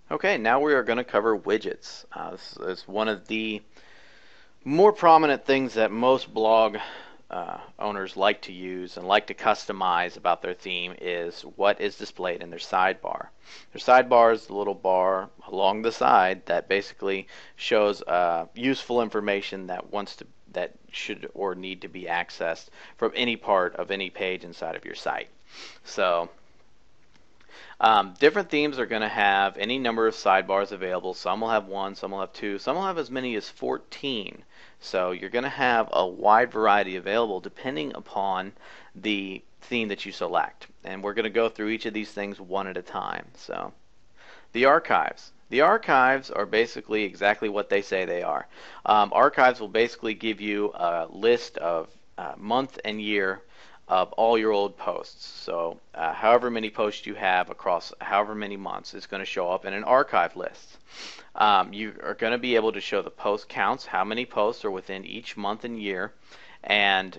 Okay, now we are going to cover widgets. This is one of the more prominent things that most blog owners like to use and like to customize about their theme is what is displayed in their sidebar. Their sidebar is the little bar along the side that basically shows useful information that should or need to be accessed from any part of any page inside of your site. So different themes are going to have any number of sidebars available. Some will have one, some will have two, some will have as many as 14. So you're going to have a wide variety available depending upon the theme that you select. And we're going to go through each of these things one at a time. So the archives. The archives are basically exactly what they say they are. Archives will basically give you a list of month and year of all your old posts. So however many posts you have across however many months is going to show up in an archive list. You are going to be able to show the post counts, how many posts are within each month and year, and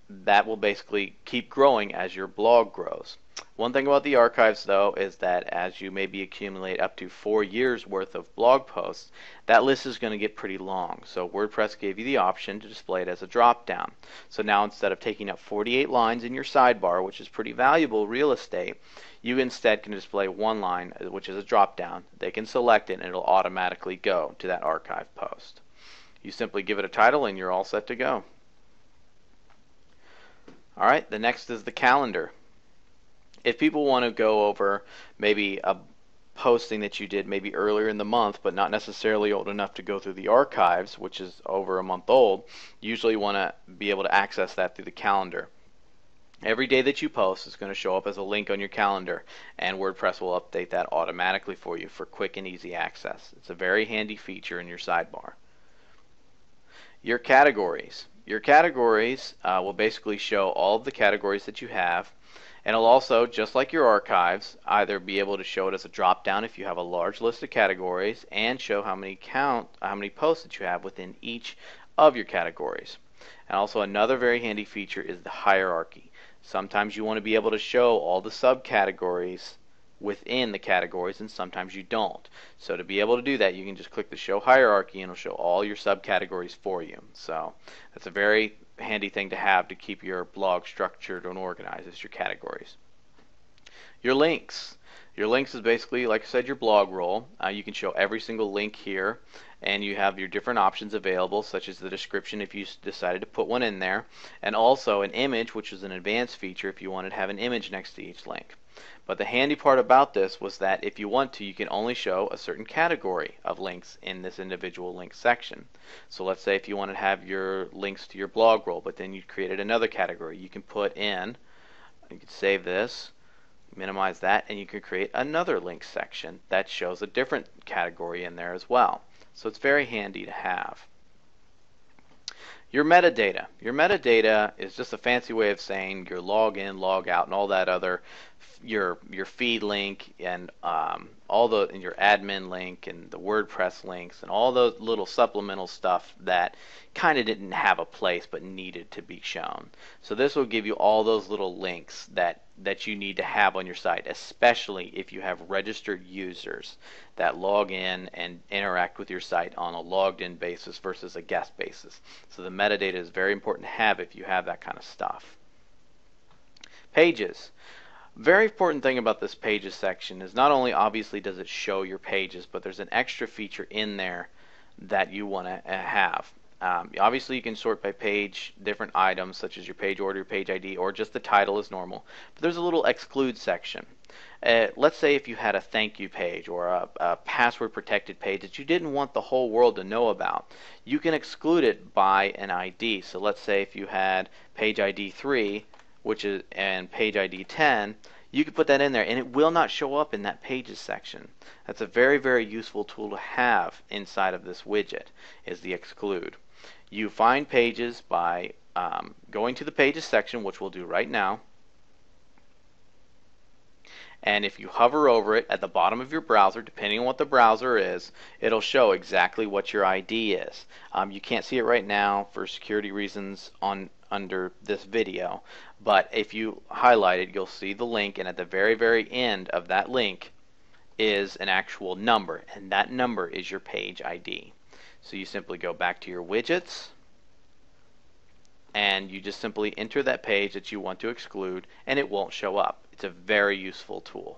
that will basically keep growing as your blog grows. One thing about the archives, though, is that as you maybe accumulate up to 4 years worth of blog posts, that list is going to get pretty long. So WordPress gave you the option to display it as a drop-down. So now instead of taking up 48 lines in your sidebar, which is pretty valuable real estate, you instead can display one line, which is a drop-down. They can select it and it'll automatically go to that archive post. You simply give it a title and you're all set to go. Alright, the next is the calendar. If people want to go over maybe a posting that you did maybe earlier in the month but not necessarily old enough to go through the archives, which is over a month old, you usually want to be able to access that through the calendar. Every day that you post is going to show up as a link on your calendar, and WordPress will update that automatically for you for quick and easy access. It's a very handy feature in your sidebar. Your categories. Your categories will basically show all of the categories that you have, and it'll also, just like your archives, either be able to show it as a drop-down if you have a large list of categories, and show how many posts that you have within each of your categories. And also another very handy feature is the hierarchy. Sometimes you want to be able to show all the subcategories within the categories, and sometimes you don't. So to be able to do that, you can just click the show hierarchy and it'll show all your subcategories for you. So that's a very handy thing to have to keep your blog structured and organized as your categories. Your links. Your links is basically, like I said, your blog roll. You can show every single link here, and you have your different options available, such as the description if you decided to put one in there, and also an image, which is an advanced feature if you wanted to have an image next to each link. But the handy part about this was that if you want to, you can only show a certain category of links in this individual link section. So let's say if you want to have your links to your blog roll, but then you created another category, you can put in, you can save this, minimize that, and you can create another link section that shows a different category in there as well. So it's very handy to have. Your metadata. Your metadata is just a fancy way of saying your login, log out, and all that other, your feed link, and your admin link, and the WordPress links, and all those little supplemental stuff that kind of didn't have a place but needed to be shown. So this will give you all those little links that you need to have on your site, especially if you have registered users that log in and interact with your site on a logged in basis versus a guest basis. So the metadata is very important to have if you have that kind of stuff. Pages. Very important thing about this pages section is not only obviously does it show your pages, but there's an extra feature in there that you want to have. Obviously you can sort by page different items such as your page order, your page ID, or just the title as normal. But there's a little exclude section. Let's say if you had a thank you page or a password protected page that you didn't want the whole world to know about, you can exclude it by an ID. So let's say if you had page ID 3 and page ID 10, you can put that in there and it will not show up in that pages section. That's a very, very useful tool to have inside of this widget, is the exclude. You find pages by going to the pages section, which we'll do right now. And if you hover over it at the bottom of your browser, depending on what the browser is, it'll show exactly what your ID is. You can't see it right now for security reasons under this video, but if you highlight it, you'll see the link, and at the very, very end of that link is an actual number, and that number is your page ID. So you simply go back to your widgets, and you just simply enter that page that you want to exclude, and it won't show up. It's a very useful tool.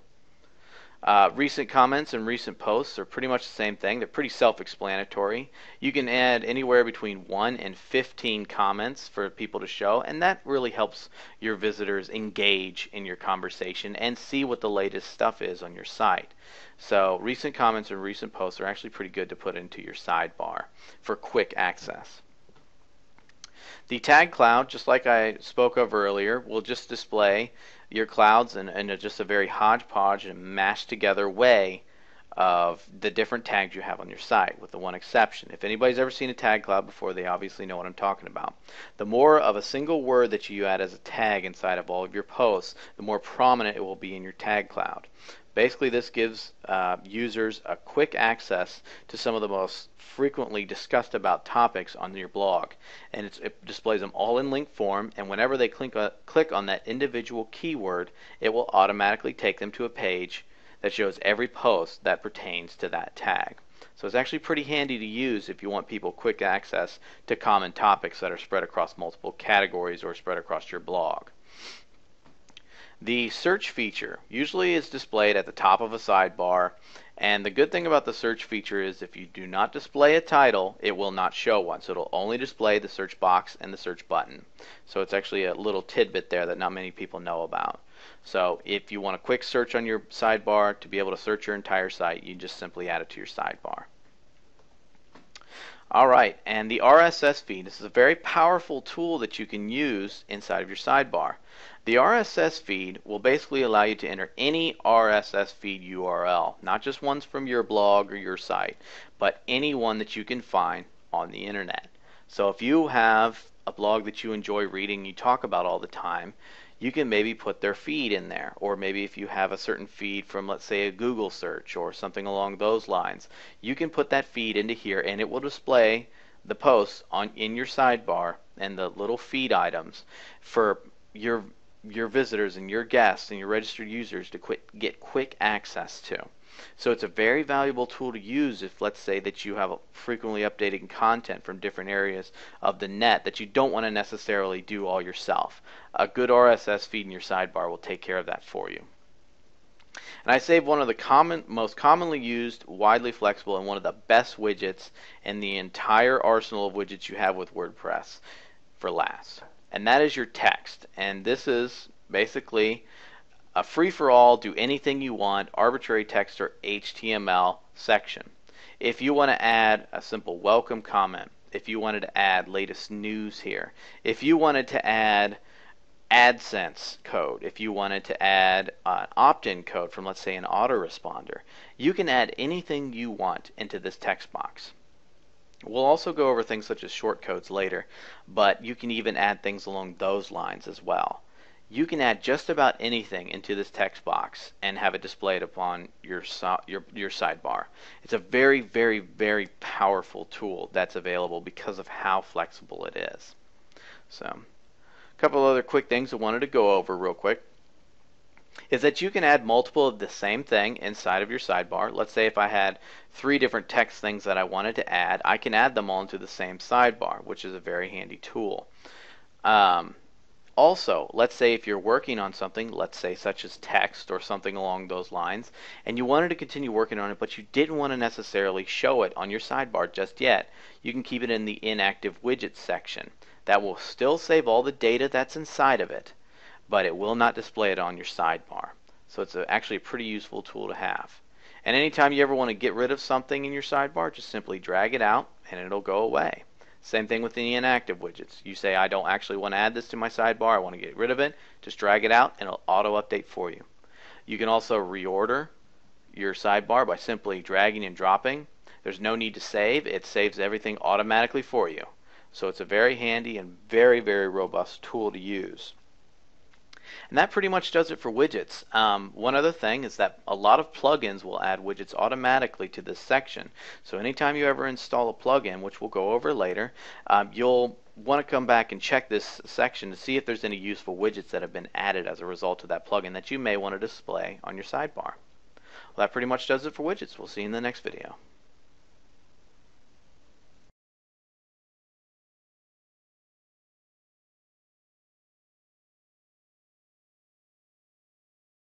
Recent comments and recent posts are pretty much the same thing. They're pretty self-explanatory. You can add anywhere between 1 and 15 comments for people to show, and that really helps your visitors engage in your conversation and see what the latest stuff is on your site. So recent comments and recent posts are actually pretty good to put into your sidebar for quick access. The tag cloud, just like I spoke of earlier, will just display your clouds in just a very hodgepodge and mashed together way of the different tags you have on your site, with the one exception. If anybody's ever seen a tag cloud before, they obviously know what I'm talking about. The more of a single word that you add as a tag inside of all of your posts, the more prominent it will be in your tag cloud. Basically, this gives users a quick access to some of the most frequently discussed about topics on your blog, and it displays them all in link form, and whenever they click on that individual keyword, it will automatically take them to a page that shows every post that pertains to that tag. So it's actually pretty handy to use if you want people quick access to common topics that are spread across multiple categories or spread across your blog. The search feature usually is displayed at the top of a sidebar, and the good thing about the search feature is if you do not display a title, it will not show one. So it'll only display the search box and the search button. So it's actually a little tidbit there that not many people know about. So if you want a quick search on your sidebar to be able to search your entire site, you just simply add it to your sidebar. Alright, and the RSS feed. This is a very powerful tool that you can use inside of your sidebar. The RSS feed will basically allow you to enter any RSS feed URL, not just ones from your blog or your site, but any one that you can find on the internet. So if you have a blog that you enjoy reading, you talk about all the time, you can maybe put their feed in there. Or maybe if you have a certain feed from, let's say, a Google search or something along those lines, you can put that feed into here and it will display the posts in your sidebar and the little feed items for your visitors and your guests and your registered users to get quick access to. So it's a very valuable tool to use if, let's say, that you have frequently updating content from different areas of the net that you don't want to necessarily do all yourself. A good RSS feed in your sidebar will take care of that for you. And I saved one of the most commonly used, widely flexible, and one of the best widgets in the entire arsenal of widgets you have with WordPress for last. And that is your text. And this is basically a free-for-all, do anything you want, arbitrary text or HTML section. If you want to add a simple welcome comment, if you wanted to add latest news here, if you wanted to add AdSense code, if you wanted to add an opt-in code from, let's say, an autoresponder, you can add anything you want into this text box. We'll also go over things such as shortcodes later, but you can even add things along those lines as well. You can add just about anything into this text box and have it displayed upon your sidebar. It's a very, very, very powerful tool that's available because of how flexible it is. So, a couple other quick things I wanted to go over real quick is that you can add multiple of the same thing inside of your sidebar. Let's say if I had 3 different text things that I wanted to add, I can add them all into the same sidebar, which is a very handy tool. Also, let's say if you're working on something, let's say such as text or something along those lines, and you wanted to continue working on it, but you didn't want to necessarily show it on your sidebar just yet, you can keep it in the inactive widgets section. That will still save all the data that's inside of it, but it will not display it on your sidebar. So it's actually a pretty useful tool to have. And anytime you ever want to get rid of something in your sidebar, just simply drag it out and it'll go away. Same thing with the inactive widgets. You say, I don't actually want to add this to my sidebar, I want to get rid of it, just drag it out and it'll auto update for you. You can also reorder your sidebar by simply dragging and dropping. There's no need to save, it saves everything automatically for you. So it's a very handy and very, very robust tool to use. And that pretty much does it for widgets. One other thing is that a lot of plugins will add widgets automatically to this section. So anytime you ever install a plugin, which we'll go over later, you'll want to come back and check this section to see if there's any useful widgets that have been added as a result of that plugin that you may want to display on your sidebar. Well, that pretty much does it for widgets. We'll see you in the next video.